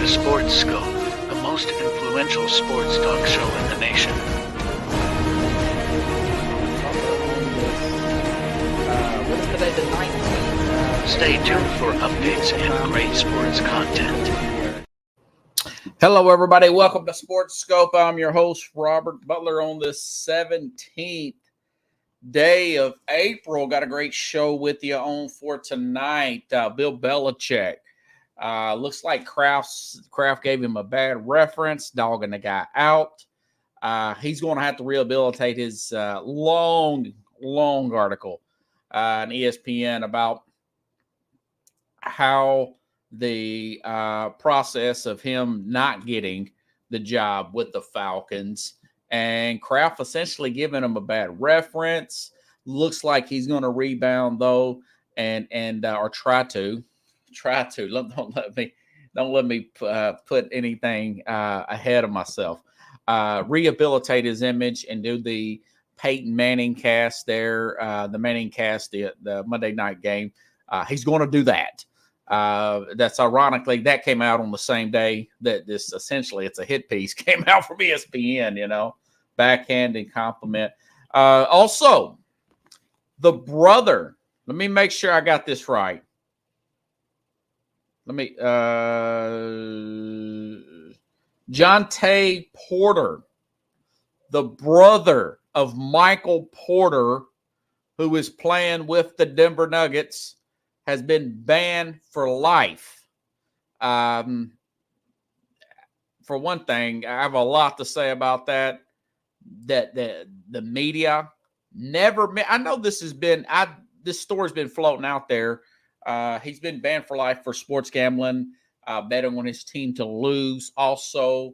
to Sports Scope, the most influential sports talk show in the nation. What is today, the 19th? Stay tuned for updates and great sports content. Hello, everybody. Welcome to Sports Scope. I'm your host, Robert Butler, on this 17th day of April. Got a great show with you on for tonight. Bill Belichick. Looks like Kraft gave him a bad reference, dogging the guy out. He's going to have to rehabilitate his long article on ESPN about how the process of him not getting the job with the Falcons and Kraft essentially giving him a bad reference. Looks like he's going to rebound though, and or try to. Don't let me put anything ahead of myself. Rehabilitate his image and do the Peyton Manning cast there, the Manning cast, the Monday night game. He's going to do that. That's ironically that came out on the same day that this essentially it's a hit piece came out from ESPN. Backhanded compliment. Also, the brother. Let me make sure I got this right. Jontay Porter, the brother of Michael Porter, who is playing with the Denver Nuggets, has been banned for life. For one thing, I have a lot to say about that. That the media never. I know this has been. This story's been floating out there. He's been banned for life for sports gambling, betting on his team to lose. Also,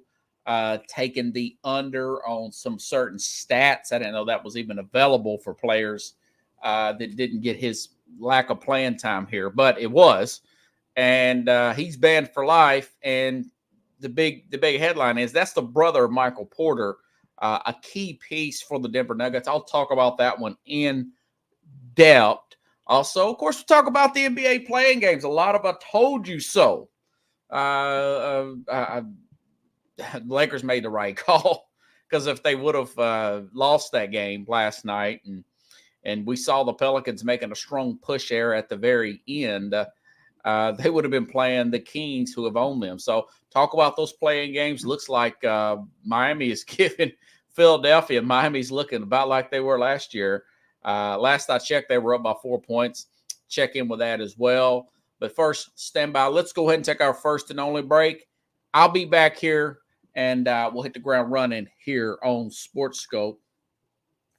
taking the under on some certain stats. I didn't know that was even available for players that didn't get his lack of playing time here, but it was. And he's banned for life. And the big headline is that's the brother of Michael Porter, a key piece for the Denver Nuggets. I'll talk about that one in depth. Also, of course, we'll talk about the NBA playing games. A lot of I told you so. The Lakers made the right call because if they would have lost that game last night, and we saw the Pelicans making a strong push there at the very end, they would have been playing the Kings, who have owned them. So talk about those playing games. Looks like Miami is giving Philadelphia. Miami's looking about like they were last year. Last I checked, they were up by 4 points. Check in with that as well. But first, stand by. Let's go ahead and take our first and only break. I'll be back here, and we'll hit the ground running here on Sports Scope.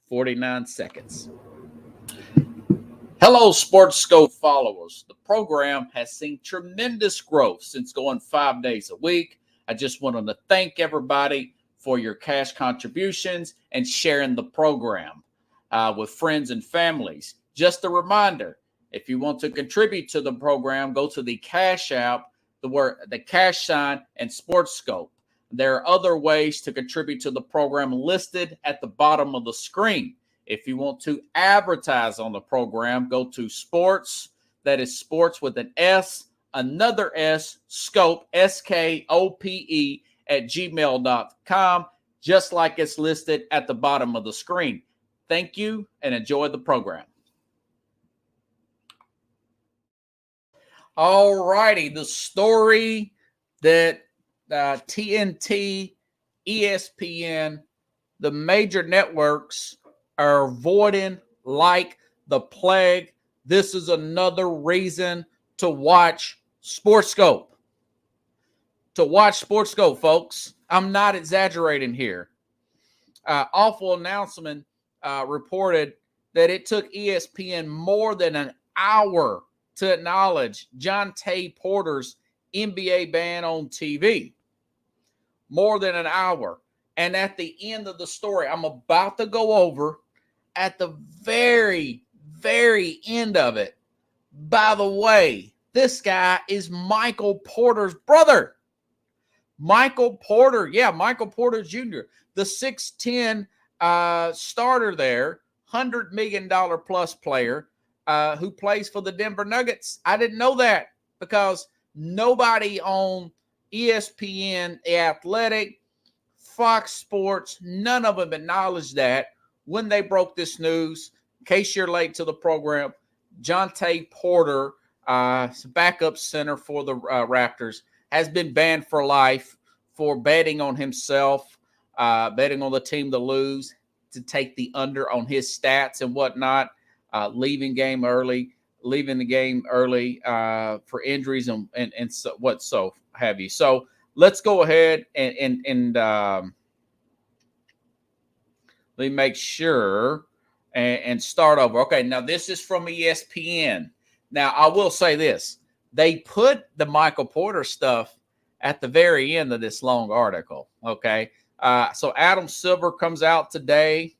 49 seconds. Hello, Sports Scope followers. The program has seen tremendous growth since going 5 days a week. I just wanted to thank everybody for your cash contributions and sharing the program with friends and families. Just a reminder, if you want to contribute to the program, go to the Cash App, the cash sign, and Sports Scope. There are other ways to contribute to the program listed at the bottom of the screen. If you want to advertise on the program, go to sports, that is sports with an S, another S, scope, SKOPE, at gmail.com, just like it's listed at the bottom of the screen. Thank you and enjoy the program. All righty, the story that TNT, ESPN, the major networks are avoiding like the plague. This is another reason to watch Sports Scope. To watch Sports Scope, folks. I'm not exaggerating here. Awful announcement reported that it took ESPN more than an hour to acknowledge Jontay Porter's NBA ban on TV. More than an hour. And at the end of the story, I'm about to go over at the very, very end of it. By the way, this guy is Michael Porter's brother. Michael Porter. Yeah, Michael Porter Jr., the 6'10" starter there, $100 million plus player who plays for the Denver Nuggets. I didn't know that because nobody on ESPN, The Athletic, Fox Sports, none of them acknowledged that when they broke this news. In case you're late to the program, Jontay Porter, backup center for the Raptors, has been banned for life for betting on himself, betting on the team to lose, to take the under on his stats and whatnot, leaving the game early for injuries and so have you. So let's go ahead and let me make sure and start over. Okay, now this is from ESPN. Now, I will say this. They put the Michael Porter stuff at the very end of this long article, okay? So Adam Silver comes out today,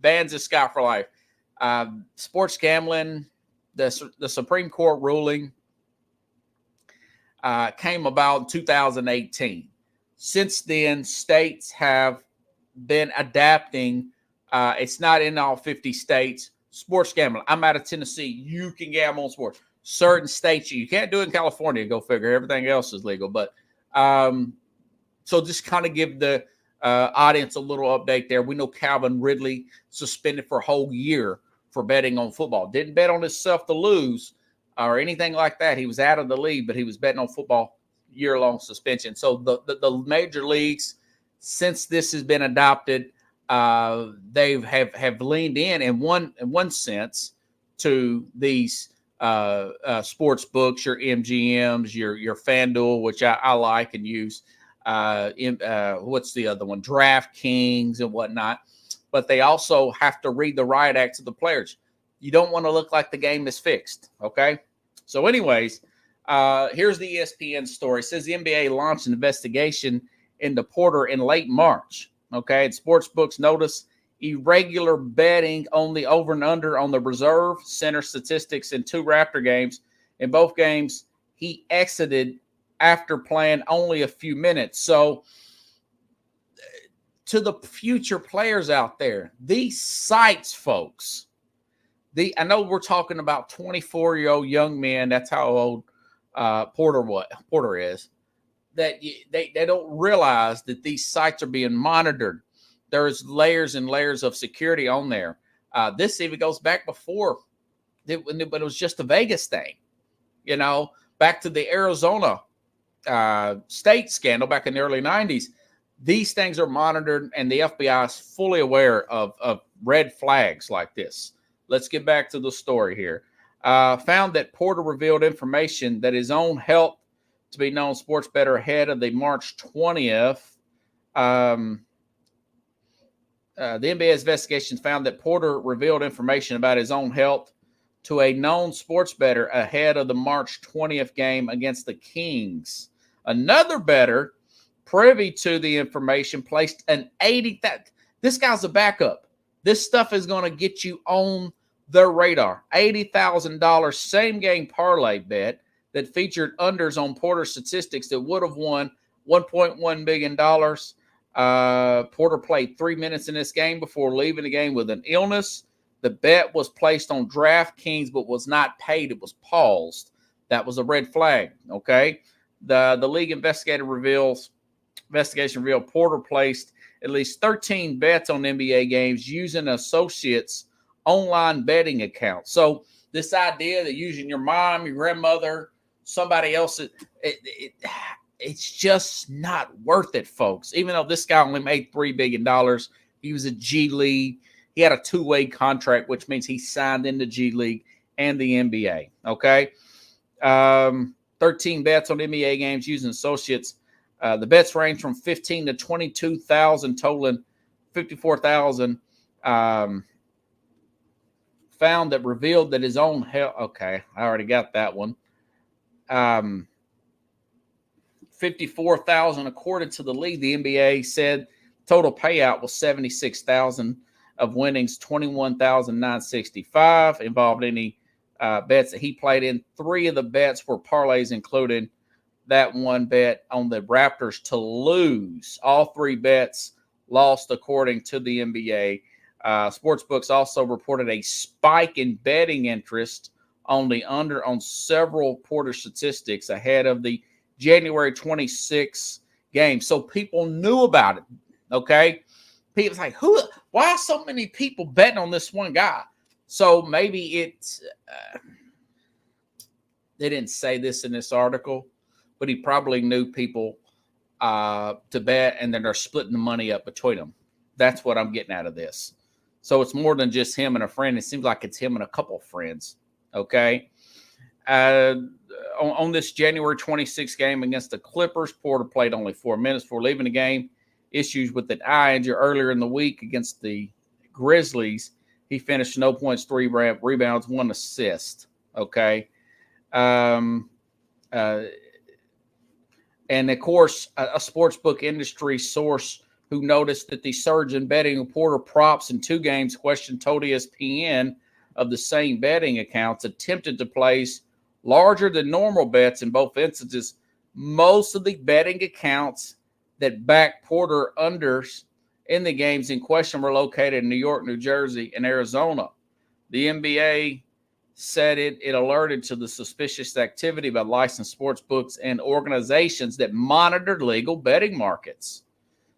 bans this guy for life. Sports gambling, the Supreme Court ruling came about in 2018. Since then, states have been adapting. It's not in all 50 states. Sports gambling. I'm out of Tennessee. You can gamble on sports. Certain states, you can't do it in California. Go figure. Everything else is legal. But so just kind of give the audience a little update there. We know Calvin Ridley suspended for a whole year for betting on football. Didn't bet on himself to lose or anything like that. He was out of the league, but he was betting on football, year-long suspension. So the major leagues, since this has been adopted, they have leaned in one sense to these sports books, your MGMs, your FanDuel, which I like and use. What's the other one? DraftKings and whatnot. But they also have to read the riot act of the players. You don't want to look like the game is fixed. Okay. So, anyways, here's the ESPN story. It says the NBA launched an investigation into Porter in late March. Okay, and sportsbooks notice irregular betting on the over and under on the reserve center statistics in 2 Raptor games. In both games, he exited after playing only a few minutes. So, to the future players out there, these sites, folks, I know we're talking about 24-year-old young men. That's how old Porter is. That they don't realize that these sites are being monitored. There's layers and layers of security on there. This even goes back before, but it was just a Vegas thing. You know, back to the Arizona state scandal back in the early 90s. These things are monitored, and the FBI is fully aware of red flags like this. Let's get back to the story here. Found that Porter revealed information that his own health to be known sports bettor ahead of the March 20th. The NBA's investigations found that Porter revealed information about his own health to a known sports bettor ahead of the March 20th game against the Kings. Another bettor privy to the information placed an $80,000. This guy's a backup. This stuff is going to get you on their radar. $80,000 same game parlay bet that featured unders on Porter statistics that would have won $1.1 million. Porter played 3 minutes in this game before leaving the game with an illness. The bet was placed on DraftKings but was not paid. It was paused. That was a red flag, okay? The league investigation revealed Porter placed at least 13 bets on NBA games using associates' online betting account. So this idea that using your mom, your grandmother, somebody else, it's just not worth it, folks. Even though this guy only made $3 billion, he was a G League. He had a 2-way contract, which means he signed in the G League and the NBA, okay? 13 bets on NBA games using associates. The bets range from 15 to 22,000, totaling 54,000. Found that revealed that his own health. Okay, I already got that one. 54,000 according to the league. The NBA said total payout was 76,000 of winnings, 21,965 involved any bets that he played in. 3 of the bets were parlays, including that one bet on the Raptors to lose. All 3 bets lost according to the NBA. Sportsbooks also reported a spike in betting interest on the under on several Porter statistics ahead of the January 26th game. So people knew about it. Okay. People's like, why are so many people betting on this one guy? So maybe it's, they didn't say this in this article, but he probably knew people to bet, and then they're splitting the money up between them. That's what I'm getting out of this. So it's more than just him and a friend. It seems like it's him and a couple of friends. Okay. On this January 26th game against the Clippers, Porter played only 4 minutes before leaving the game. Issues with an eye injury earlier in the week against the Grizzlies. He finished 0 points, 3 rebounds, 1 assist. Okay. And of course, a sportsbook industry source who noticed that the surge in betting of Porter props in 2 games told ESPN of the same betting accounts attempted to place larger than normal bets in both instances. Most of the betting accounts that backed Porter unders in the games in question were located in New York, New Jersey, and Arizona. The NBA said it alerted to the suspicious activity by licensed sports books and organizations that monitored legal betting markets.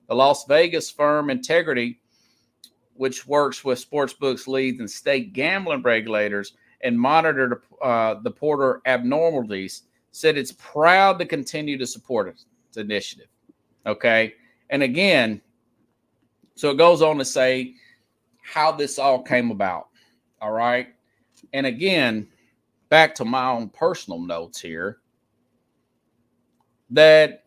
The Las Vegas firm Integrity, which works with sports books, leads, and state gambling regulators and monitored the Porter abnormalities, said it's proud to continue to support its initiative. Okay. And again, so it goes on to say how this all came about. All right. And again, back to my own personal notes here, that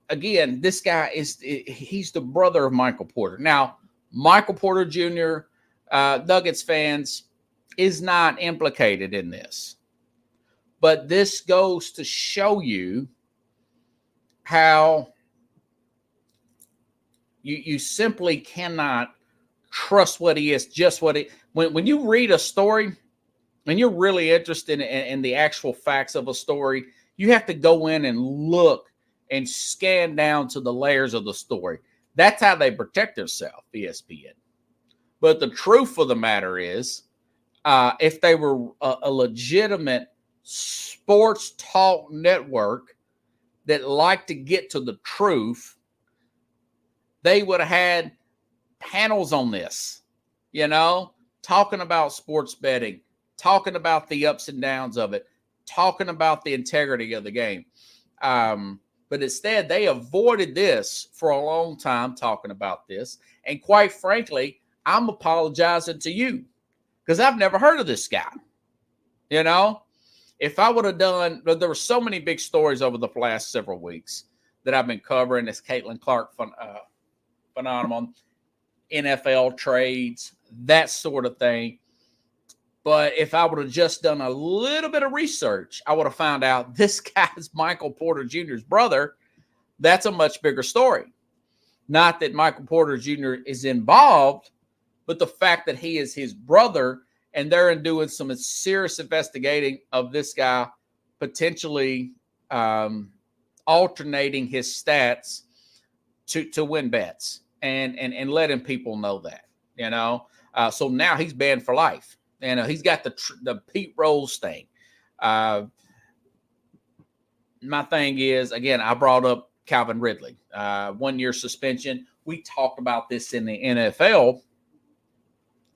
again, this guy he's the brother of Michael Porter. Now, Michael Porter Jr., Nuggets fans, is not implicated in this. But this goes to show you how you simply cannot trust what he is, just what he. When you read a story, and you're really interested in the actual facts of a story, you have to go in and look and scan down to the layers of the story. That's how they protect themselves, ESPN. But the truth of the matter is, if they were a legitimate sports talk network that liked to get to the truth, they would have had panels on this, talking about sports betting, talking about the ups and downs of it, talking about the integrity of the game. But instead, they avoided this for a long time, talking about this. And quite frankly, I'm apologizing to you because I've never heard of this guy. If I would have done, there were so many big stories over the last several weeks that I've been covering, this Caitlin Clark phenomenon, NFL trades, that sort of thing. But if I would have just done a little bit of research, I would have found out this guy's Michael Porter Jr.'s brother. That's a much bigger story. Not that Michael Porter Jr. is involved, but the fact that he is his brother, and they're doing some serious investigating of this guy potentially alternating his stats to win bets and letting people know that, so now he's banned for life. And he's got the Pete Rose thing. My thing is, again, I brought up Calvin Ridley, 1 year suspension. We talked about this in the NFL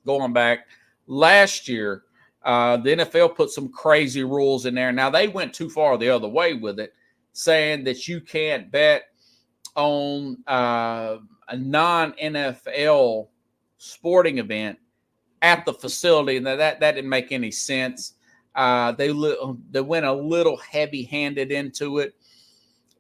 going back last year. The NFL put some crazy rules in there. Now, they went too far the other way with it, saying that you can't bet on a non-NFL sporting event at the facility, and that didn't make any sense. They went a little heavy-handed into it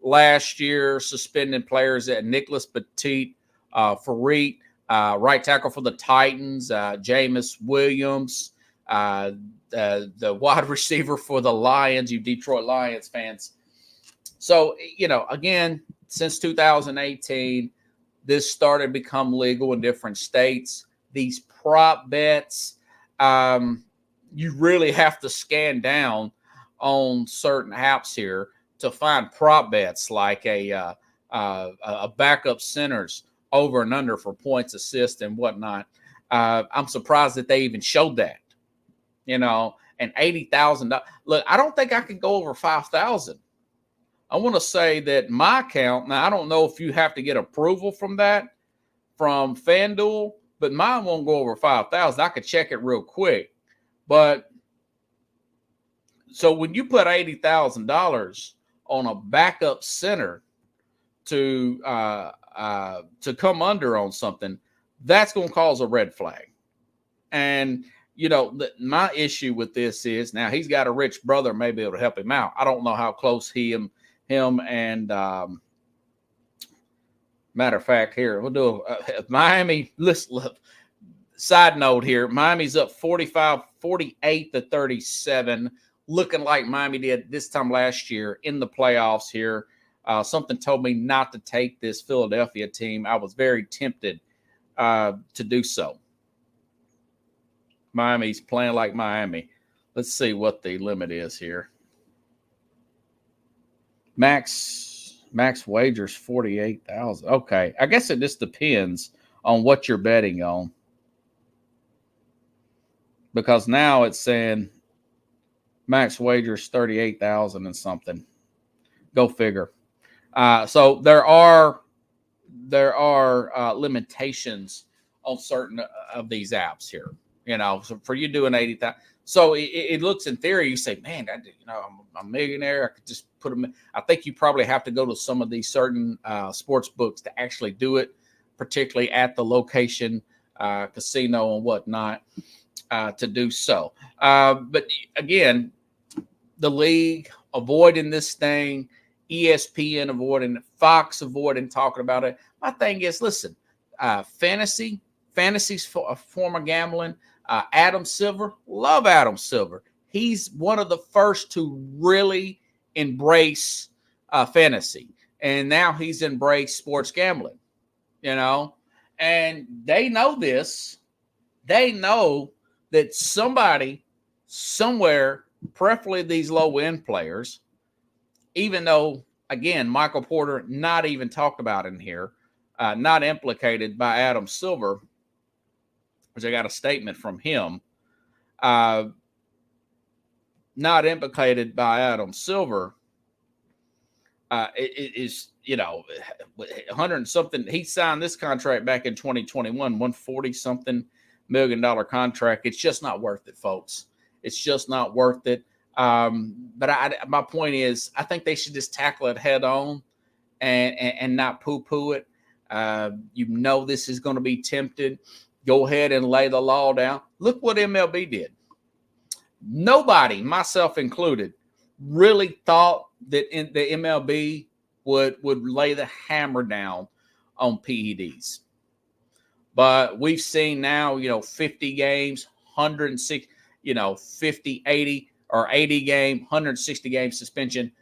last year, suspending players at Nicholas Petit, Farid, right tackle for the Titans, Jameis Williams, the wide receiver for the Lions, you Detroit Lions fans. So, again, since 2018, this started to become legal in different states. These prop bets, you really have to scan down on certain apps here to find prop bets like a backup centers over and under for points, assists, and whatnot. I'm surprised that they even showed that, and $80,000. Look, I don't think I could go over 5,000. I want to say that my account, now I don't know if you have to get approval from FanDuel, but mine won't go over 5,000. I could check it real quick. But so when you put $80,000 on a backup center to come under on something, that's going to cause a red flag. And my issue with this is now he's got a rich brother, may be able to help him out. I don't know how close him and matter of fact, here we'll do Miami. Listen, side note here: Miami's up 48-37, looking like Miami did this time last year in the playoffs. Here, something told me not to take this Philadelphia team. I was very tempted to do so. Miami's playing like Miami. Let's see what the limit is here. Max wagers 48,000. Okay, I guess it just depends on what you're betting on, because now it's saying max wagers 38,000 and something. Go figure. So there are limitations on certain of these apps here. So for you doing 80,000. So it looks, in theory, you say, man, I'm a millionaire. I could just put them in. I think you probably have to go to some of these certain sports books to actually do it, particularly at the location, casino and whatnot, to do so. But again, the league avoiding this thing, ESPN avoiding it, Fox avoiding talking about it. My thing is, listen, fantasy's a form of gambling. Adam Silver, love Adam Silver. He's one of the first to really embrace fantasy. And now he's embraced sports gambling, and they know this. They know that somebody somewhere, preferably these low-end players, even though, again, Michael Porter not even talked about in here, not implicated by Adam Silver, which I got a statement from him, not implicated by Adam Silver, it is, 100 something. He signed this contract back in 2021, $140-something million contract. It's just not worth it, folks. It's just not worth it. But my point is, I think they should just tackle it head on and not poo-poo it. This is going to be tempted. Go ahead and lay the law down. Look what MLB did. Nobody, myself included, really thought that the MLB would lay the hammer down on PEDs. But we've seen now, 50 games, 106, 50, 80 or 80 game, 160 game suspension.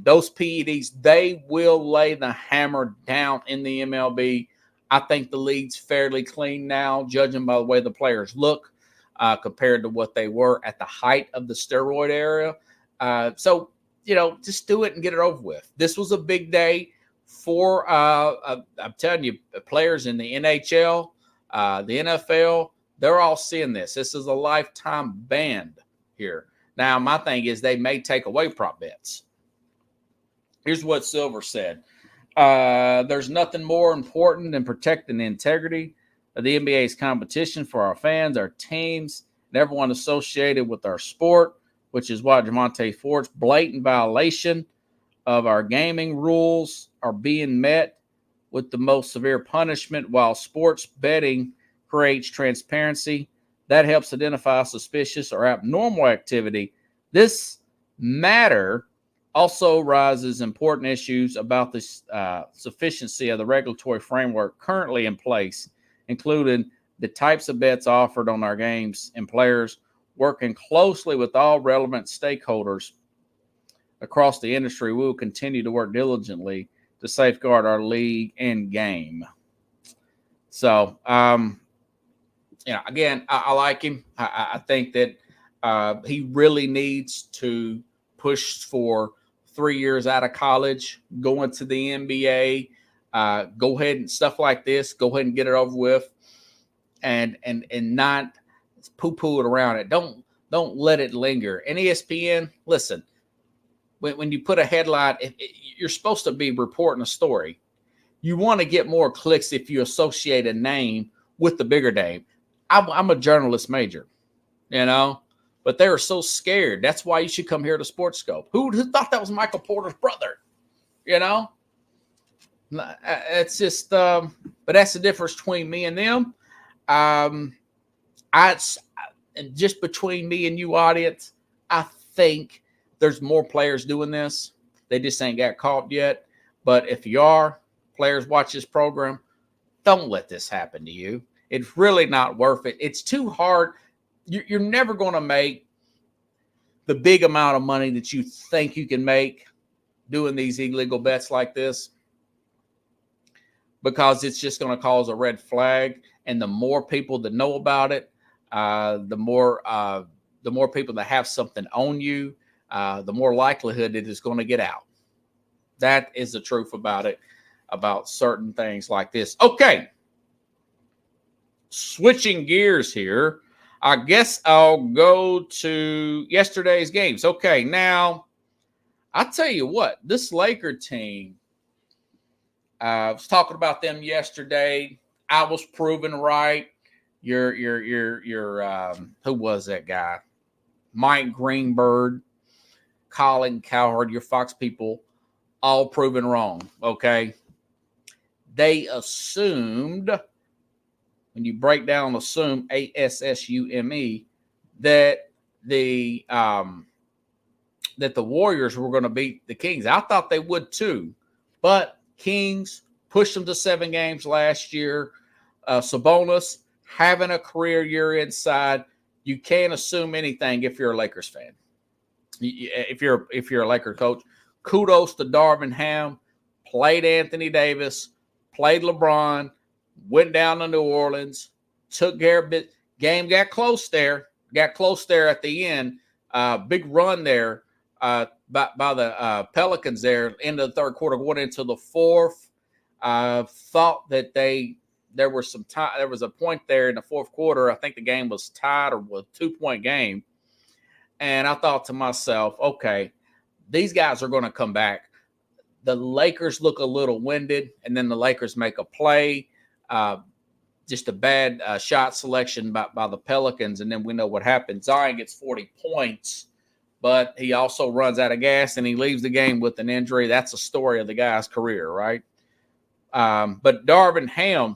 Those PEDs, they will lay the hammer down in the MLB. I think the league's fairly clean now, judging by the way the players look compared to what they were at the height of the steroid era. So, just do it and get it over with. This was a big day for, I'm telling you, players in the NHL, the NFL, they're all seeing this. This is a lifetime ban here. Now, my thing is they may take away prop bets. Here's what Silver said. There's nothing more important than protecting the integrity of the NBA's competition for our fans, our teams, and everyone associated with our sport, which is why Javonte Ford's blatant violation of our gaming rules are being met with the most severe punishment. While sports betting creates transparency, that helps identify suspicious or abnormal activity. This matter also raises important issues about the sufficiency of the regulatory framework currently in place, including the types of bets offered on our games and players, working closely with all relevant stakeholders across the industry. We will continue to work diligently to safeguard our league and game. So, again, I like him. I think that he really needs to push for 3 years out of college, going to the NBA, go ahead and stuff like this, go ahead and get it over with and not poo-poo it around it. Don't Don't let it linger. And ESPN, listen, when you put a headline, you're supposed to be reporting a story. You want to get more clicks if you associate a name with the bigger name. I'm a journalist major, but they were so scared. That's why you should come here to Sports Scope. Who thought that was Michael Porter's brother? It's just, but that's the difference between me and them. And just between me and you, audience, I think there's more players doing this. They just ain't got caught yet. But if you are, players watch this program, don't let this happen to you. It's really not worth it. It's too hard. You're never going to make the big amount of money that you think you can make doing these illegal bets like this, because it's just going to cause a red flag. And the more people that know about it, the more people that have something on you, the more likelihood it is going to get out. That is the truth about it, about certain things like this. Okay. Switching gears here. I guess I'll go to yesterday's games. Okay. Now, I'll tell you what, this Laker team, I was talking about them yesterday. I was proven right. Your who was that guy? Mike Greenberg, Colin Cowherd, your Fox people, all proven wrong. Okay. They assumed, when you break down assume, ASSUME, that the Warriors were going to beat the Kings. I thought they would too, but Kings pushed them to 7 games last year. Sabonis having a career year inside. You can't assume anything if you're a Lakers fan. If you're a Laker coach, kudos to Darvin Ham. Played Anthony Davis, played LeBron, went down to New Orleans, took care of it. Game got close there at the end. Big run there by the Pelicans there, end of the third quarter, going into the fourth. Thought that there was a point there in the fourth quarter. I think the game was tied or was a 2-point game. And I thought to myself, okay, these guys are going to come back. The Lakers look a little winded, and then the Lakers make a play. Just a bad shot selection by the Pelicans, and then we know what happens. Zion gets 40 points, but he also runs out of gas, and he leaves the game with an injury. That's a story of the guy's career, right? But Darvin Ham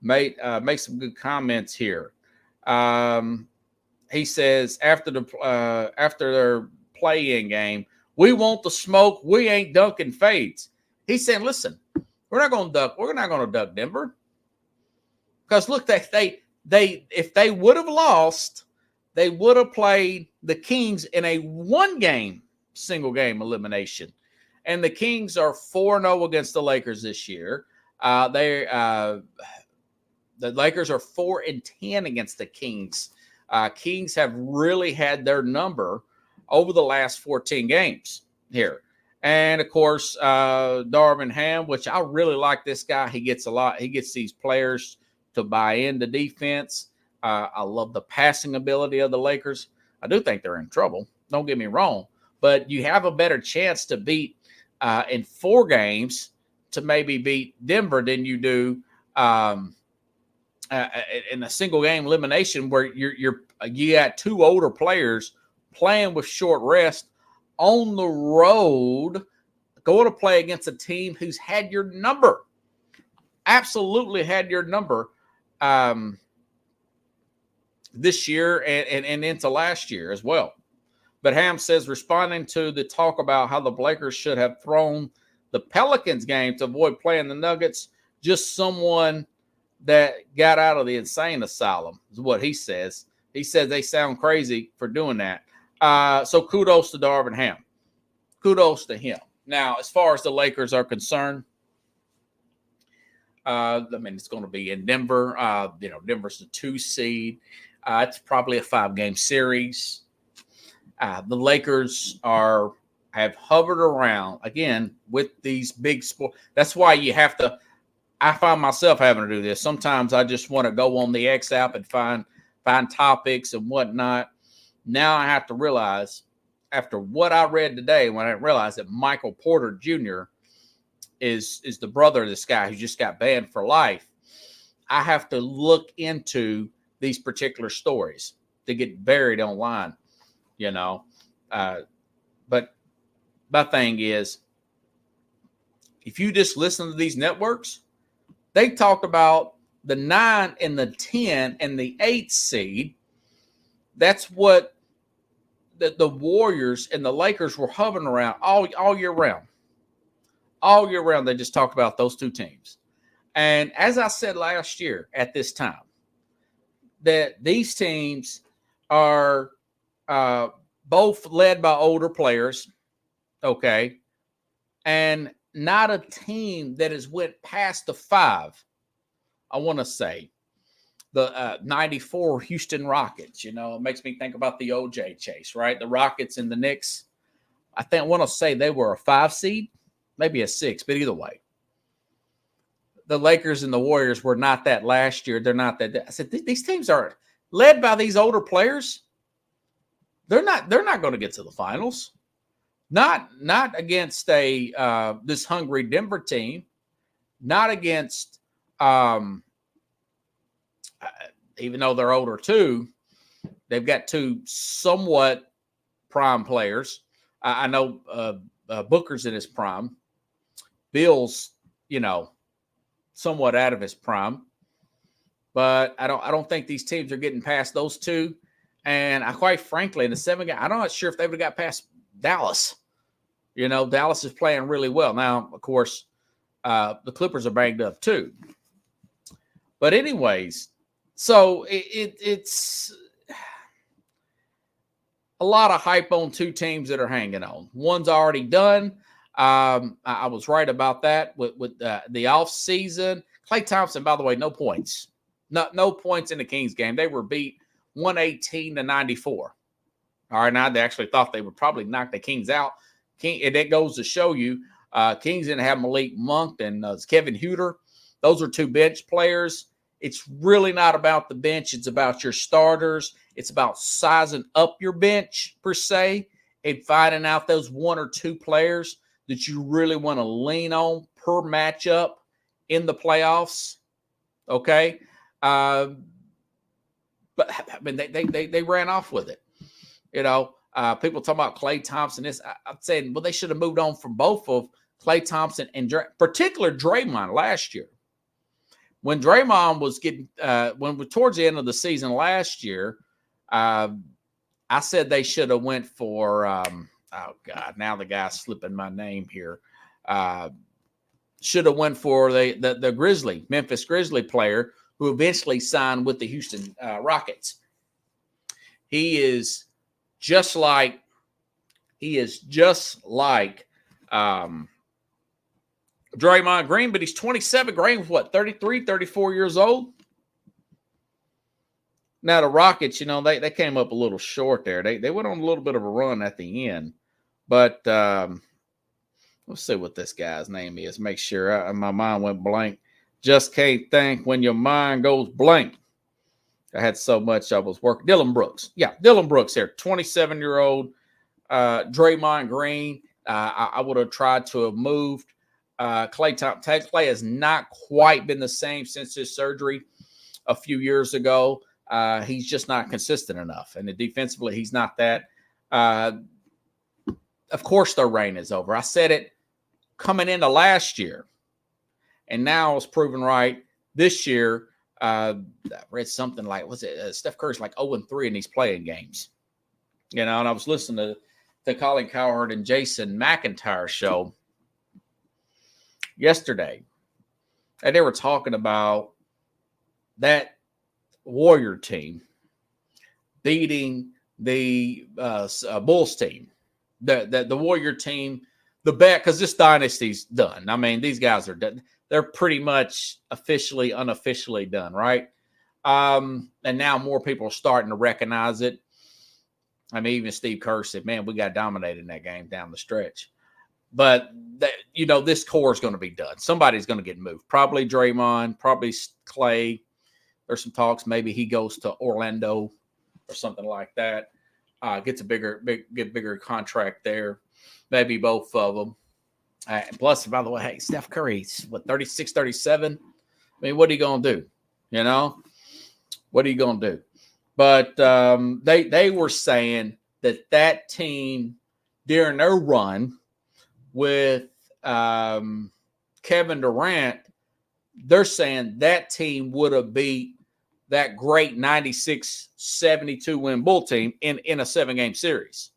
made some good comments here. He says after their play-in game, we want the smoke. We ain't dunking fades. He's saying, listen, we're not going to duck Denver. Because look, they if they would have lost, they would have played the Kings in a 1-game single game elimination. And the Kings are 4-0 against the Lakers this year. The Lakers are 4-10 against the Kings. Kings have really had their number over the last 14 games here. And, of course, Darvin Ham, which I really like this guy. He gets these players to buy into defense. I love the passing ability of the Lakers. I do think they're in trouble. Don't get me wrong. But you have a better chance to beat in 4 games to maybe beat Denver than you do in a single game elimination where you got 2 older players playing with short rest on the road, going to play against a team who's had your number, absolutely had your number this year and into last year as well. But Ham says, responding to the talk about how the Lakers should have thrown the Pelicans game to avoid playing the Nuggets, just someone that got out of the insane asylum is what he says. He says they sound crazy for doing that. So kudos to Darvin Ham. Kudos to him. Now, as far as the Lakers are concerned, it's going to be in Denver. Denver's the 2 seed. It's probably a 5-game series. The Lakers have hovered around, again, with these big sports. That's why you have to – I find myself having to do this. Sometimes I just want to go on the X app and find find topics and whatnot. Now I have to realize, after what I read today, when I realized that Michael Porter Jr. is the brother of this guy who just got banned for life, I have to look into these particular stories to get buried online, But my thing is, if you just listen to these networks, they talk about the 9 and the 10 and the 8 seed. That's what the Warriors and the Lakers were hovering around all year round. All year round, they just talk about those two teams. And as I said last year at this time, that these teams are both led by older players, okay, and not a team that has went past the 5. I want to say the 94 Houston Rockets. It makes me think about the OJ chase, right? The Rockets and the Knicks. I want to say they were a 5 seed, maybe a 6, but either way. The Lakers and the Warriors were not that last year. They're not that. I said these teams are led by these older players. They're not going to get to the finals. Not against this hungry Denver team. Not against even though they're older too. They've got 2 somewhat prime players. I know Booker's in his prime. Bill's, somewhat out of his prime. But I don't think these teams are getting past those 2. And I quite frankly, in the 7 game, I'm not sure if they would have got past Dallas. Dallas is playing really well. Now, of course, the Clippers are banged up too. But anyways, so it's a lot of hype on 2 teams that are hanging on. One's already done. I was right about that with the off season. Klay Thompson, by the way, no points. No points in the Kings game. They were beat 118-94. All right, now they actually thought they would probably knock the Kings out. And that goes to show you, Kings didn't have Malik Monk and Kevin Huerter. Those are 2 bench players. It's really not about the bench. It's about your starters. It's about sizing up your bench, per se, and finding out those 1 or 2 players that you really want to lean on per matchup in the playoffs. Okay? But I mean, they ran off with it. People talk about Klay Thompson. I'm saying, well, they should have moved on from both of Klay Thompson and particular Draymond last year. When Draymond was getting towards the end of the season last year, I said they should have went for oh God, now the guy's slipping my name here. Should have went for the Memphis Grizzly player who eventually signed with the Houston Rockets. He is just like Draymond Green, but he's 27. Green's what, 33, 34 years old? Now the Rockets, they came up a little short there. They went on a little bit of a run at the end. But let's see what this guy's name is. Make sure my mind went blank. Just can't think when your mind goes blank. I had so much I was working. Dylan Brooks. Yeah, Dylan Brooks here. 27-year-old Draymond Green. I would have tried to have moved. Klay Thompson. Klay has not quite been the same since his surgery a few years ago. He's just not consistent enough. And defensively, he's not that. Of course, their reign is over. I said it coming into last year. And now it's proven right. This year, I read something like, Steph Curry's like 0-3 in these playing games. And I was listening to Colin Cowherd and Jason McIntyre show yesterday. And they were talking about that Warrior team beating the Bulls team. The Warrior team, the bet, because this dynasty's done. I mean, these guys are done. They're pretty much officially, unofficially done, right? And now more people are starting to recognize it. I mean, even Steve Kerr said, man, we got dominated in that game down the stretch. But, this core is going to be done. Somebody's going to get moved. Probably Draymond, probably Klay. There's some talks. Maybe he goes to Orlando or something like that. Gets a bigger contract there. Maybe both of them. And plus, by the way, hey, Steph Curry's, 36, 37? I mean, what are you going to do? You know? What are you going to do? But they were saying that team during their run with Kevin Durant, they're saying that team would have beat that great 96-72 win Bull team in a 7-game series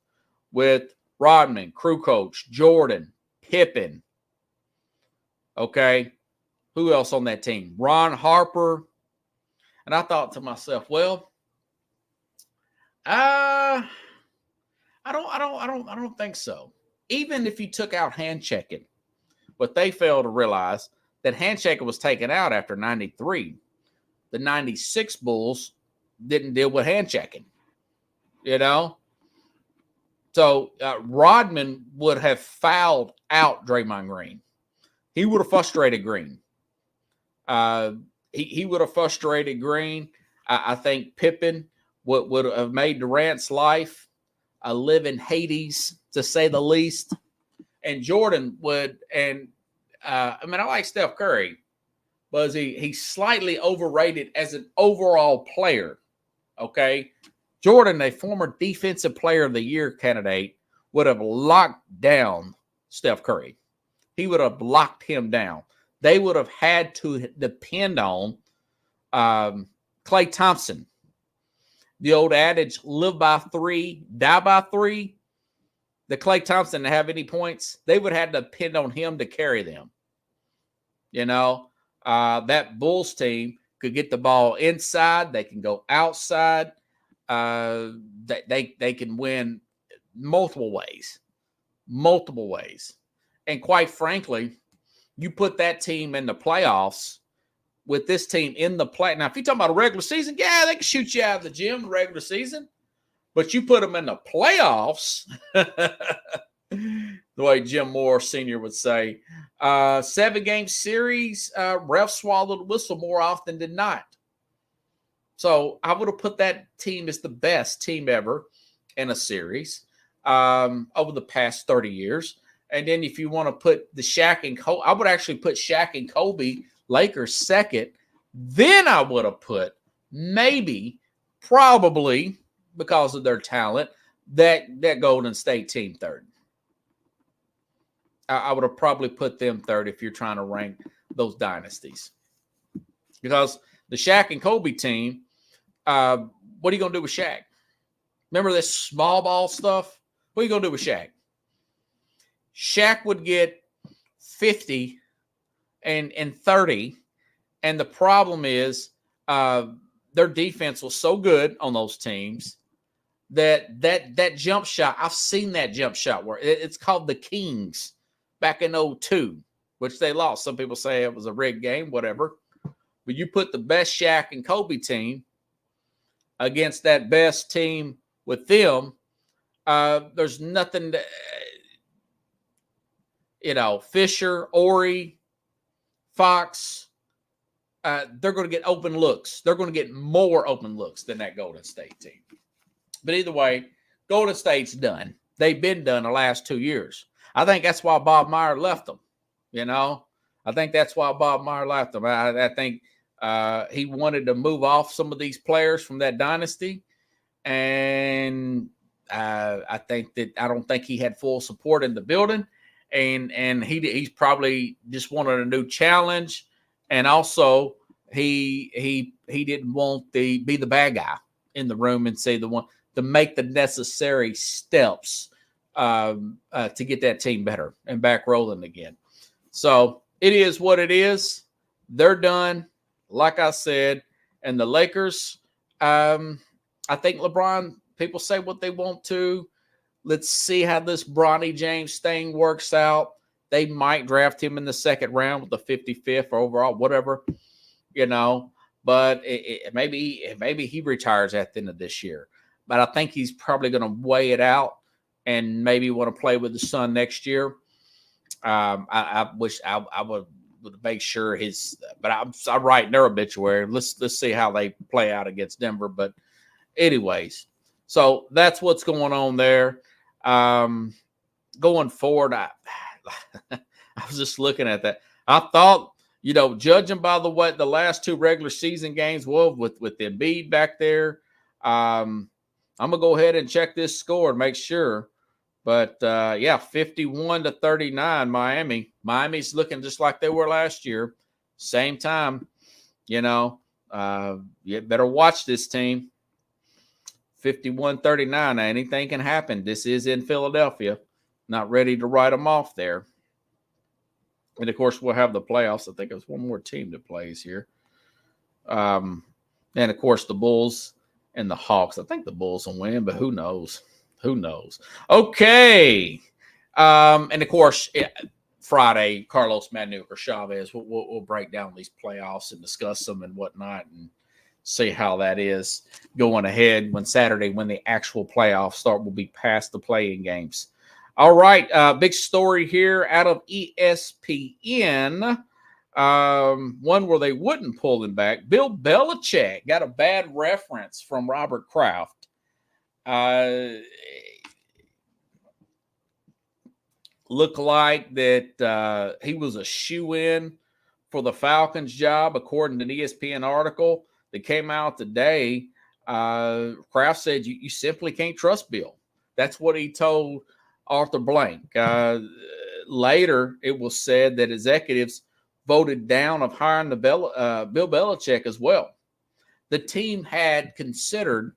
with Rodman, crew coach, Jordan, Pippen. Okay. Who else on that team? Ron Harper. And I thought to myself, well, I don't think so. Even if you took out hand checking, what they failed to realize that hand checking was taken out after 93. The 96 Bulls didn't deal with hand checking, you know? So Rodman would have fouled out Draymond Green. He would have frustrated Green. He would have frustrated Green. I think Pippen would have made Durant's life a living Hades, to say the least. And Jordan would, and I like Steph Curry, but he's slightly overrated as an overall player. Okay. Jordan, a former Defensive Player of the Year candidate, would have locked down Steph Curry. He would have locked him down. They would have had to depend on Klay Thompson. The old adage, live by 3, die by 3. The Klay Thompson to have any points, they would have to depend on him to carry them. You know, that Bulls team could get the ball inside. They can go outside. They can win multiple ways. And quite frankly, you put that team in the playoffs with this team in the play. Now, if you're talking about a regular season, yeah, they can shoot you out of the gym in the regular season. But you put them in the playoffs, the way Jim Moore Sr. would say, 7-game series, refs swallowed the whistle more often than not. So I would have put that team as the best team ever in a series over the past 30 years. And then if you want to put the Shaq and Kobe, I would actually put Shaq and Kobe Lakers second. Then I would have put probably, because of their talent, that Golden State team third. I would have probably put them third if you're trying to rank those dynasties. Because the Shaq and Kobe team, what are you going to do with Shaq? Remember this small ball stuff? What are you going to do with Shaq? Shaq would get 50 and 30, and the problem is their defense was so good on those teams that jump shot, I've seen that jump shot where it's called the Kings back in 2002, which they lost. Some people say it was a rigged game, whatever. But you put the best Shaq and Kobe team against that best team with them, there's nothing to, Fisher, Ori, Fox, they're going to get open looks. They're going to get more open looks than that Golden State team. But either way, Golden State's done. They've been done the last 2 years. I think that's why Bob Meyer left them. I think that's why Bob Meyer left them. I think he wanted to move off some of these players from that dynasty. And I don't think he had full support in the building. And he's probably just wanted a new challenge. And also he didn't want to be the bad guy in the room and say the one to make the necessary steps to get that team better and back rolling again. So it is what it is. They're done, like I said. And the Lakers, I think LeBron, people say what they want to. Let's see how this Bronny James thing works out. They might draft him in the second round with the 55th or overall, whatever, But maybe he retires at the end of this year. But I think he's probably going to weigh it out and maybe want to play with the son next year. I wish I would to make sure but I'm writing their obituary. Let's see how they play out against Denver. But anyways, so that's what's going on there. Going forward, I was just looking at that. I thought, judging by the way the last two regular season games were with Embiid back there, I'm gonna go ahead and check this score and make sure. But 51-39, Miami. Miami's looking just like they were last year. Same time, you better watch this team. 51-39. Anything can happen. This is in Philadelphia. Not ready to write them off there. And, of course, we'll have the playoffs. I think there's one more team that plays here. And, of course, the Bulls and the Hawks. I think the Bulls will win, but who knows? Who knows? Okay. And, of course, Friday, Carlos Manuka Chavez. We'll break down these playoffs and discuss them and whatnot and see how that is going ahead when the actual playoffs start. Will be past the playing games. All right. Big story here out of ESPN. One where they wouldn't pull him back. Bill Belichick got a bad reference from Robert Kraft. Looked like that he was a shoo-in for the Falcons job, according to an ESPN article that came out today. Kraft said you simply can't trust Bill. That's what he told Arthur Blank. Later, it was said that executives voted down of hiring Bill Belichick as well. The team had considered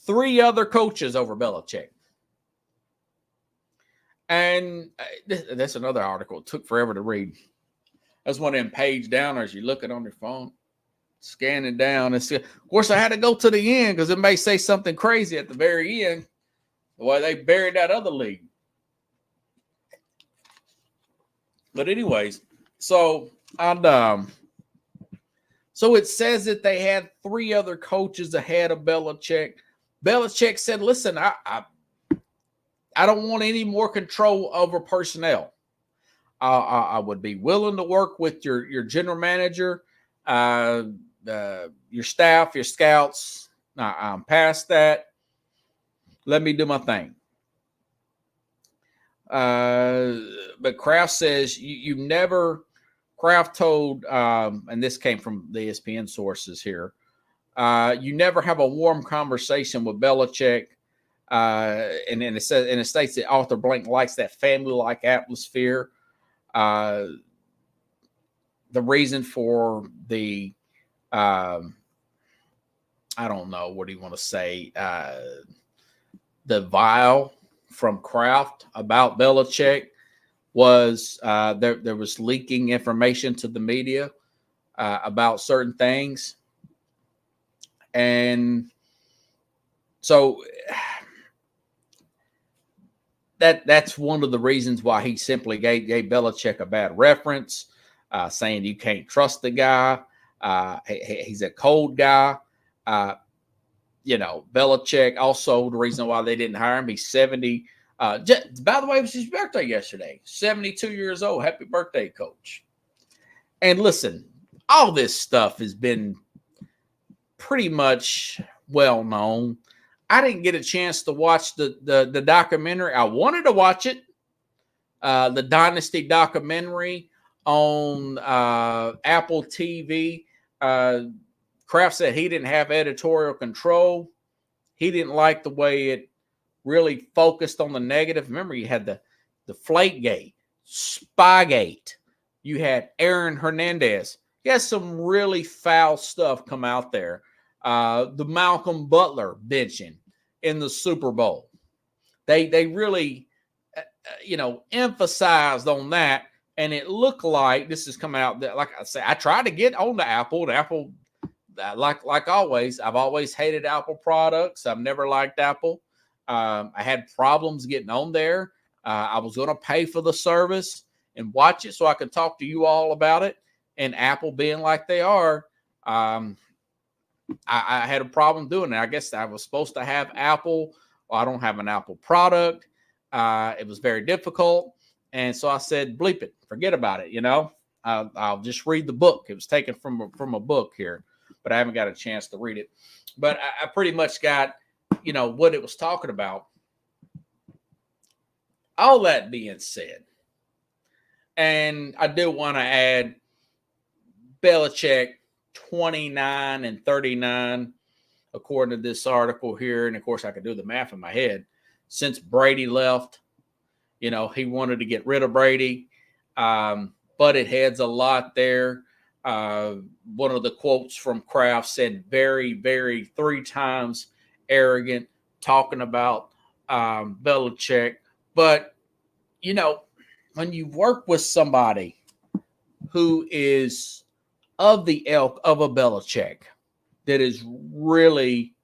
3 other coaches over Belichick. And that's another article. It took forever to read. That's one of them page downers. You look at on your phone, scanning down. Of course, I had to go to the end because it may say something crazy at the very end. The way they buried that other league. But anyways, so it says that they had 3 other coaches ahead of Belichick. Belichick said, listen, I don't want any more control over personnel. I would be willing to work with your general manager, your staff, your scouts. I'm past that. Let me do my thing. But Kraft says Kraft told, and this came from the ESPN sources here, you never have a warm conversation with Belichick. And it states that Arthur Blank likes that family-like atmosphere. The reason for the, I don't know, what do you want to say? The vial from Kraft about Belichick was there was leaking information to the media about certain things. And so that's one of the reasons why he simply gave Belichick a bad reference, saying you can't trust the guy. He's a cold guy. Belichick also, the reason why they didn't hire him, he's 70. By the way, it was his birthday yesterday. 72 years old. Happy birthday, Coach. And listen, all this stuff has been pretty much well known. I didn't get a chance to watch the documentary. I wanted to watch it, the Dynasty documentary on Apple TV. Kraft said he didn't have editorial control. He didn't like the way it really focused on the negative. Remember, you had the Deflategate, Spygate. You had Aaron Hernandez. You had some really foul stuff come out there. The Malcolm Butler benching in the Super Bowl. They really, emphasized on that, and it looked like this is coming out. Like I say, I tried to get on the Apple. The Apple, like always, I've always hated Apple products. I've never liked Apple. I had problems getting on there. I was going to pay for the service and watch it so I could talk to you all about it. And Apple being like they are, I had a problem doing it. I guess I was supposed to have Apple. Well, I don't have an Apple product. It was very difficult. And so I said, bleep it, forget about it, I'll just read the book. It was taken from a book here, but I haven't got a chance to read it. But I pretty much got, what it was talking about. All that being said, and I do want to add Belichick 29-39, according to this article here. And of course, I could do the math in my head. Since Brady left, he wanted to get rid of Brady. Butted heads a lot there. One of the quotes from Kraft said, very, very 3 times arrogant, talking about Belichick. But, when you work with somebody who is of the ilk of a Belichick, that is really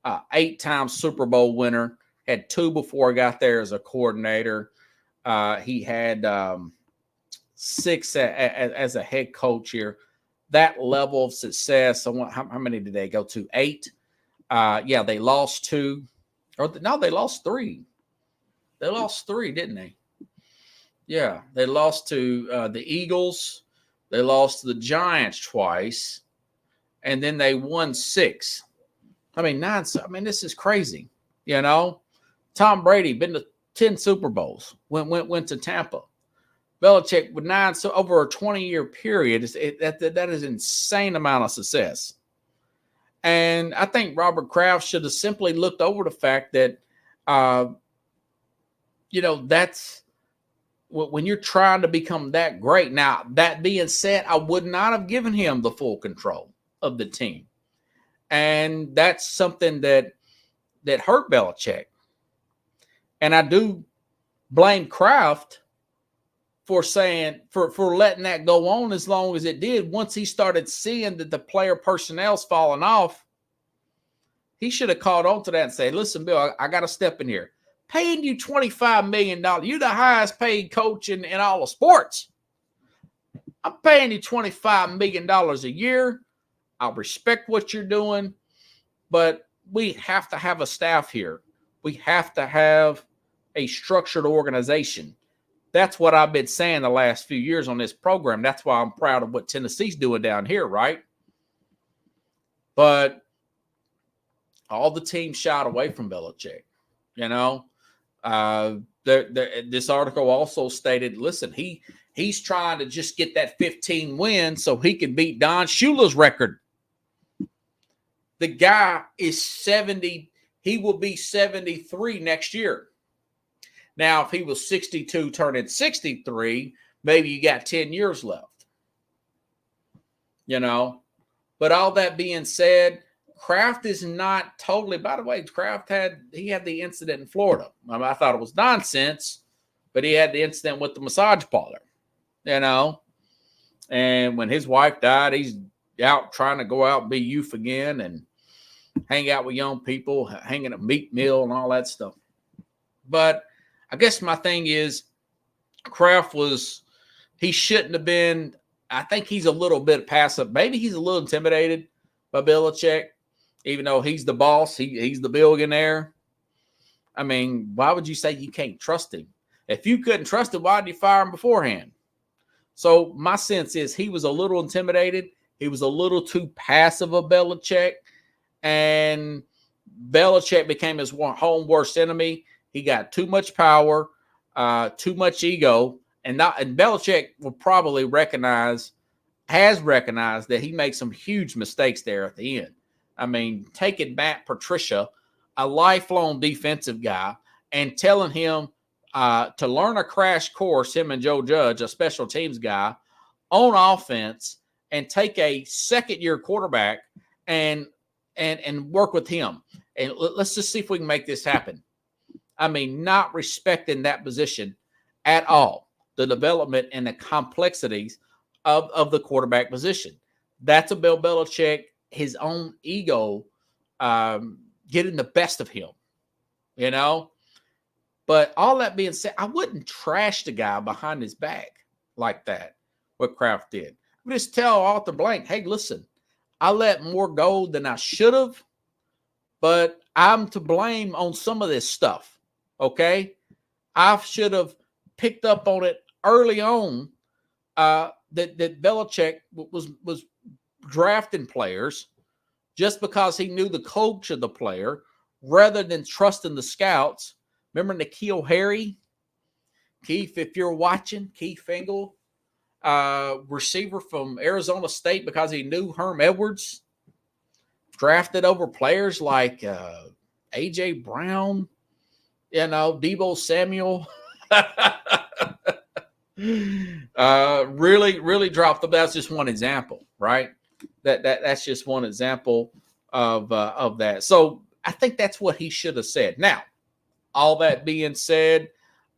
8-time Super Bowl winner, had 2 before he got there as a coordinator. He had 6 as a head coach here. That level of success, how many did they go to? 8? They lost 2. They lost 3. They lost 3, didn't they? Yeah, they lost to the Eagles. They lost to the Giants twice. And then they won 6. 9. This is crazy. Tom Brady been to 10 Super Bowls. Went to Tampa. Belichick with 9, so over a 20-year period. That is an insane amount of success. And I think Robert Kraft should have simply looked over the fact that, that's when you're trying to become that great. Now, that being said, I would not have given him the full control of the team. And that's something that hurt Belichick. And I do blame Kraft for letting that go on as long as it did. Once he started seeing that the player personnel's falling off, he should have called on to that and said, listen, Bill, I got to step in here. Paying you $25 million. You're the highest paid coach in all of sports. I'm paying you $25 million a year. I respect what you're doing, but we have to have a staff here. We have to have a structured organization. That's what I've been saying the last few years on this program. That's why I'm proud of what Tennessee's doing down here, right? But all the teams shied away from Belichick. This article also stated, listen, he's trying to just get that 15 wins so he can beat Don Shula's record. The guy is 70. He will be 73 next year. Now, if he was 62 turning 63, maybe you got 10 years left. But all that being said, Kraft is not totally, by the way, Kraft had the incident in Florida. I thought it was nonsense, but he had the incident with the massage parlor, and when his wife died, he's out trying to go out and be youth again and hang out with young people, hanging at meat mill and all that stuff. But I guess my thing is Kraft he shouldn't have been. I think he's a little bit passive. Maybe he's a little intimidated by Belichick, even though he's the boss. He's the billionaire. Why would you say you can't trust him? If you couldn't trust him, why did you fire him beforehand? So my sense is he was a little intimidated. He was a little too passive of Belichick, and Belichick became his home worst enemy. He got too much power, too much ego, and Belichick will probably has recognized that he made some huge mistakes there at the end. Taking Matt Patricia, a lifelong defensive guy, and telling him to learn a crash course, him and Joe Judge, a special teams guy, on offense, and take a second-year quarterback and work with him. And let's just see if we can make this happen. Not respecting that position at all, the development and the complexities of the quarterback position. That's a Bill Belichick, his own ego getting the best of him, But all that being said, I wouldn't trash the guy behind his back like that, what Kraft did. I would just tell Arthur Blank, hey, listen, I let more go than I should have, but I'm to blame on some of this stuff, okay? I should have picked up on it early on that Belichick was drafting players just because he knew the coach of the player rather than trusting the scouts. Remember N'Keal Harry? Keith, if you're watching, Keith Fingal, receiver from Arizona State, because he knew Herm Edwards, drafted over players like A.J. Brown, Deebo Samuel. Really dropped the ball. That's just one example, right? That's just one example of that. So I think that's what he should have said. Now, all that being said,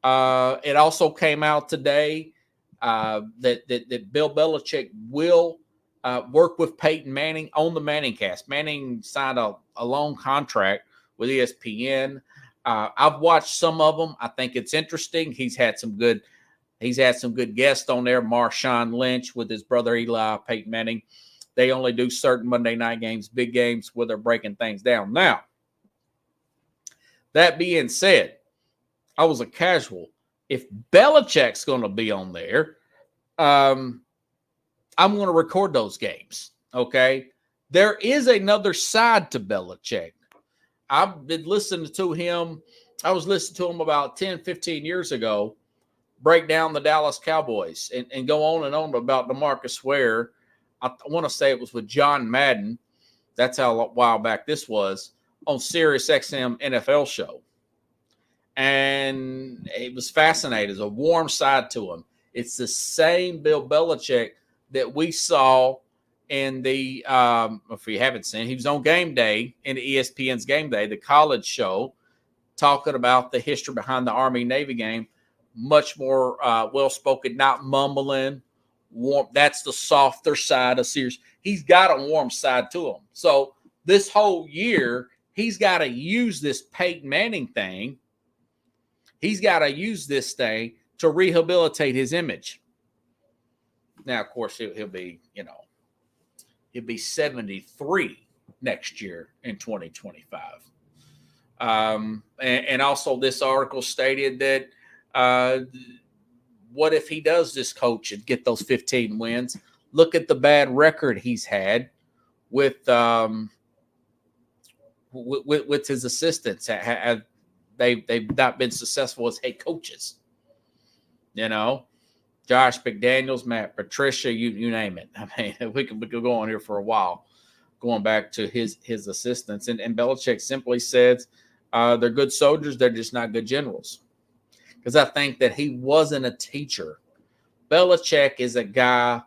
it also came out today that Bill Belichick will work with Peyton Manning on the Manning cast. Manning signed a long contract with ESPN. I've watched some of them. I think it's interesting. He's had some good guests on there. Marshawn Lynch with his brother Eli, Peyton Manning. They only do certain Monday night games, big games, where they're breaking things down. Now, that being said, I was a casual. If Belichick's going to be on there, I'm going to record those games, okay? There is another side to Belichick. I've been listening to him. I was listening to him about 10, 15 years ago, break down the Dallas Cowboys and go on and on about DeMarcus Ware. I want to say it was with John Madden. That's how a while back this was, on Sirius XM NFL show. And it was fascinating. There's a warm side to him. It's the same Bill Belichick that we saw in the, if you haven't seen, he was on Game Day, in ESPN's Game Day, the college show, talking about the history behind the Army-Navy game. Much more well-spoken, not mumbling. Warm. That's the softer side of Sirius. He's got a warm side to him. So this whole year, he's got to use this Peyton Manning thing. He's got to use this thing to rehabilitate his image. Now, of course, he'll be, he'll be 73 next year in 2025. And also this article stated that what if he does this coach and get those 15 wins? Look at the bad record he's had with his assistants. They've not been successful as head coaches. Josh McDaniels, Matt Patricia, you name it. I mean, we could go on here for a while, going back to his assistants. And Belichick simply says they're good soldiers, they're just not good generals. Because I think that he wasn't a teacher. Belichick is a guy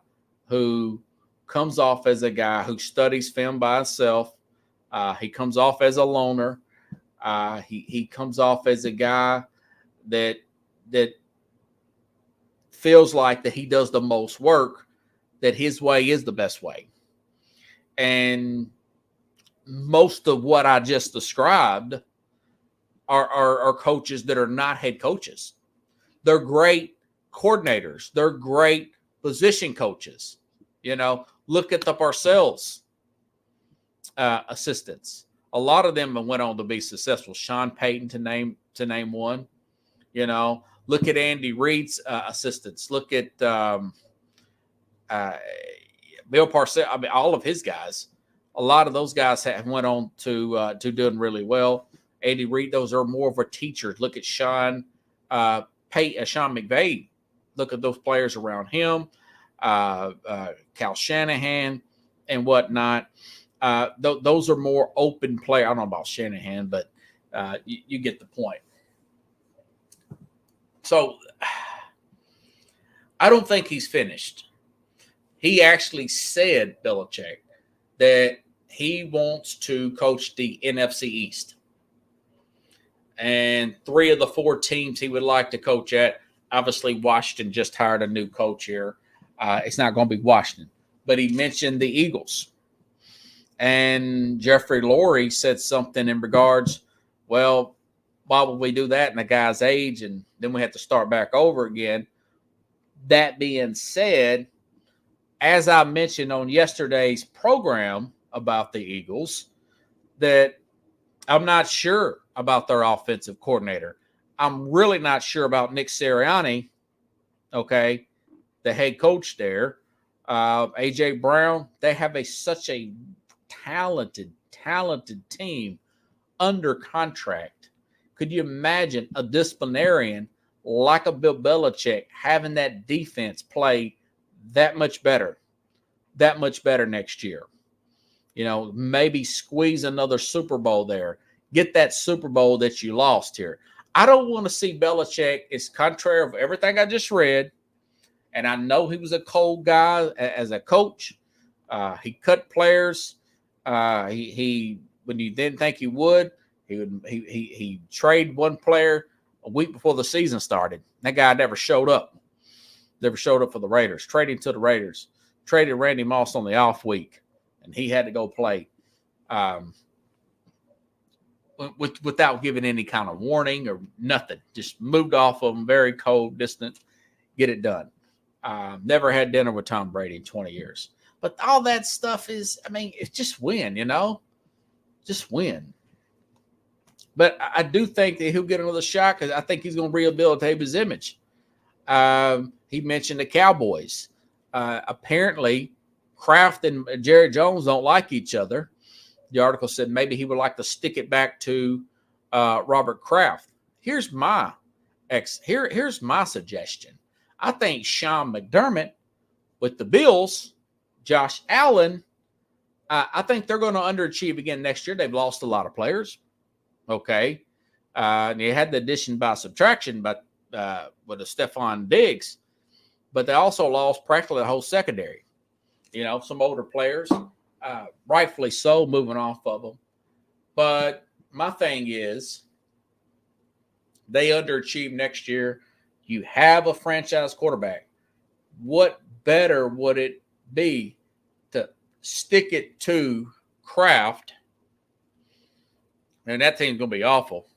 who comes off as a guy who studies film by himself. He comes off as a loner. He comes off as a guy that feels like that he does the most work, that his way is the best way. And most of what I just described are coaches that are not head coaches. They're great coordinators. They're great position coaches. Look at the Parcells assistants. A lot of them went on to be successful. Sean Payton to name one. Look at Andy Reid's assistants. Look at Bill Parcells. I mean, all of his guys. A lot of those guys have went on to doing really well. Andy Reid, those are more of a teacher. Look at Sean McVay. Look at those players around him. Cal Shanahan and whatnot. Those are more open players. I don't know about Shanahan, but you get the point. So I don't think he's finished. He actually said, Belichick, that he wants to coach the NFC East. And 3 of the 4 teams he would like to coach at. Obviously, Washington just hired a new coach here. It's not going to be Washington. But he mentioned the Eagles. And Jeffrey Lurie said something in regards, well, why would we do that in a guy's age? And then we have to start back over again. That being said, as I mentioned on yesterday's program about the Eagles, that I'm not sure about their offensive coordinator. I'm really not sure about Nick Sirianni, okay, the head coach there, A.J. Brown, they have such a talented team under contract. Could you imagine a disciplinarian like a Bill Belichick having that defense play that much better next year? Maybe squeeze another Super Bowl there. Get that Super Bowl that you lost here. I don't want to see Belichick. It's contrary of everything I just read. And I know he was a cold guy as a coach. He cut players. He when you didn't think he would, he traded one player a week before the season started. That guy never showed up. Never showed up for the Raiders. Traded to the Raiders. Traded Randy Moss on the off week, and he had to go play without giving any kind of warning or nothing. Just moved off of him, very cold, distant, get it done. Never had dinner with Tom Brady in 20 years. But all that stuff is, it's just win, Just win. But I do think that he'll get another shot because I think he's going to rehabilitate his image. He mentioned the Cowboys. Apparently, Kraft and Jerry Jones don't like each other. The article said maybe he would like to stick it back to Robert Kraft. Here's my suggestion. I think Sean McDermott with the Bills, Josh Allen, I think they're going to underachieve again next year. They've lost a lot of players. Okay. And they had the addition by subtraction with the Stephon Diggs, but they also lost practically the whole secondary. Some older players, rightfully so, moving off of them. But my thing is they underachieve next year. You have a franchise quarterback. What better would it be to stick it to Kraft? And that team's going to be awful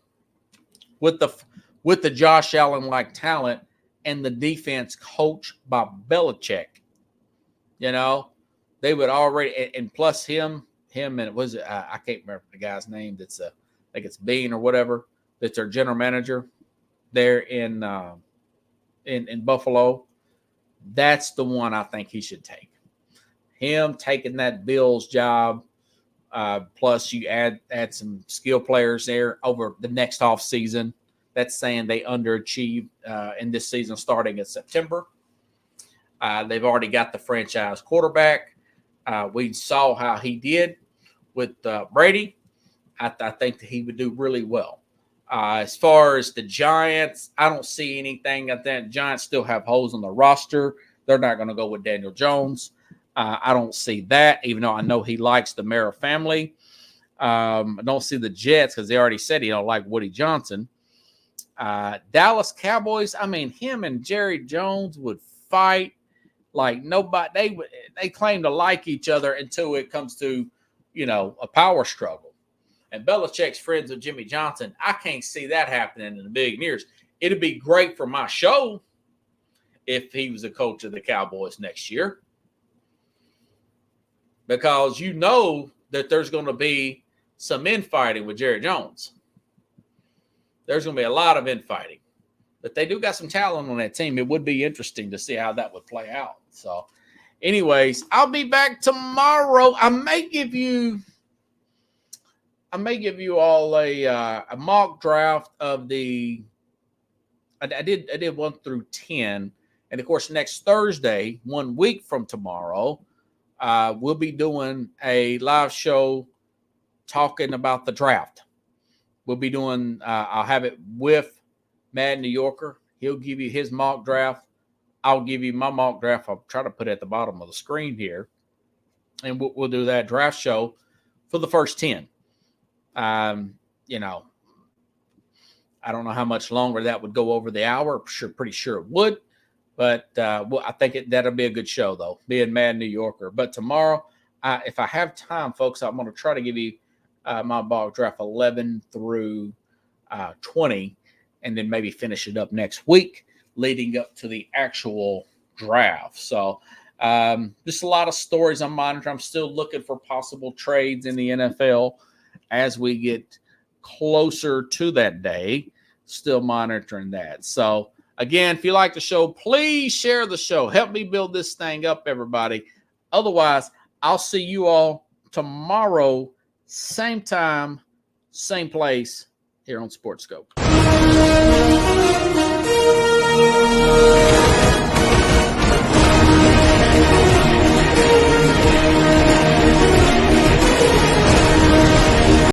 with the Josh Allen-like talent and the defense coached by Belichick. They would already, and plus him and I can't remember the guy's name. I think it's Bean or whatever. That's their general manager there in Buffalo. That's the one I think he should take. Him taking that Bills job. Plus, you add some skill players there over the next off season. That's saying they underachieved in this season starting in September. They've already got the franchise quarterback. We saw how he did with Brady. I think that he would do really well. As far as the Giants, I don't see anything. I think Giants still have holes in the roster. They're not going to go with Daniel Jones. I don't see that, even though I know he likes the Mara family. I don't see the Jets because they already said he don't like Woody Johnson. Dallas Cowboys, him and Jerry Jones would fight like nobody. They claim to like each other until it comes to, a power struggle. And Belichick's friends with Jimmy Johnson, I can't see that happening in the big years. It'd be great for my show if he was a coach of the Cowboys next year. Because that there's going to be some infighting with Jerry Jones. There's going to be a lot of infighting. But they do got some talent on that team. It would be interesting to see how that would play out. So, anyways, I'll be back tomorrow. I may give you all a mock draft of the – I did 1 through 10. And, of course, next Thursday, 1 week from tomorrow – we'll be doing a live show talking about the draft. We'll be doing, I'll have it with Mad New Yorker. He'll give you his mock draft. I'll give you my mock draft. I'll try to put it at the bottom of the screen here. And we'll do that draft show for the first 10. I don't know how much longer that would go over the hour. Pretty sure it would. But I think that'll be a good show, though, being Mad New Yorker. But tomorrow, if I have time, folks, I'm going to try to give you my mock draft 11 through 20, and then maybe finish it up next week leading up to the actual draft. So just a lot of stories I'm monitoring. I'm still looking for possible trades in the NFL as we get closer to that day. Still monitoring that. So Again, if you like the show, please share the show. Help me build this thing up, everybody. Otherwise, I'll see you all tomorrow, same time, same place here on Sports Scope.